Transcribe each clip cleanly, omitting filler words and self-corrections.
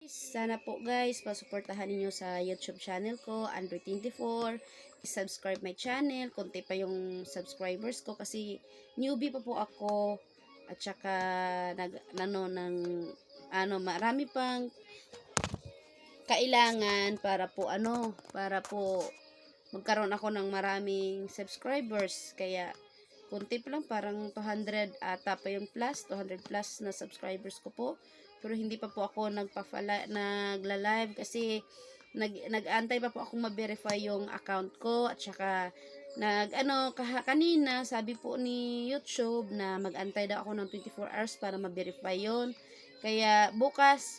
Sana po guys, pasuportahan niyo sa YouTube channel ko, Android24. I-subscribe my channel. Konti pa yung subscribers ko kasi newbie pa po ako. At saka marami pang kailangan para po magkaroon ako ng maraming subscribers. Kaya konti pa lang, parang 200 ata pa yung plus, 200 plus na subscribers ko po. Pero hindi pa po ako nagla-live kasi nag-antay pa po akong ma-verify yung account ko. At saka kanina sabi po ni YouTube na mag-antay daw ako ng 24 hours para ma-verify yon. Kaya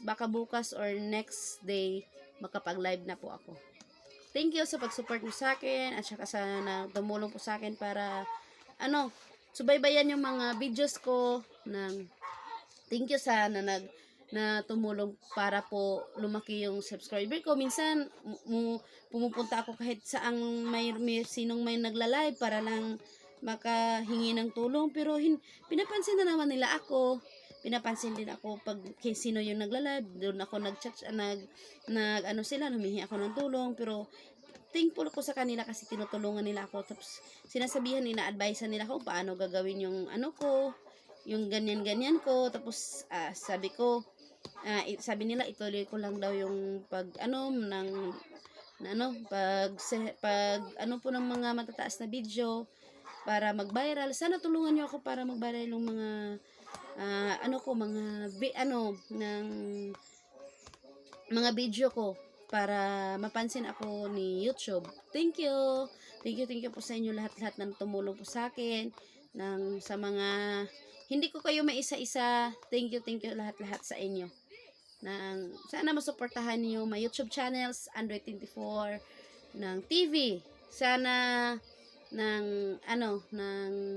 baka bukas or next day makapag-live na po ako. Thank you sa pag-support mo sa akin at saka sa tumulong po sa akin para subaybayan yung mga videos ko thank you sa na tumulong para po lumaki yung subscriber ko. Minsan pumupunta ako kahit saang may sinong may nagla-live para lang makahingi ng tulong, pero pinapansin na naman nila ako. Pinapansin din ako pag sino yung nagla-live, doon ako nag-chat, humihingi ako ng tulong, pero thankful ko sa kanila kasi tinutulungan nila ako. Tapos sinasabihan nila, advisean nila ako paano gagawin yung yung ganyan ko. Tapos sabi nila ituloy ko lang daw yung pag po ng mga matataas na video para mag-viral. Sana tulungan niyo ako para mag-viral ng mga mga video ko para mapansin ako ni YouTube. Thank you. Thank you po sa inyo lahat-lahat na tumulong po sa akin sa mga hindi ko kayo maisa-isa. Thank you lahat-lahat sa inyo. Sana masuportahan niyo my YouTube channels, Android24 ng TV. Sana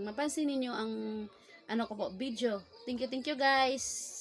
mapansin niyo ang ko po video. Thank you guys.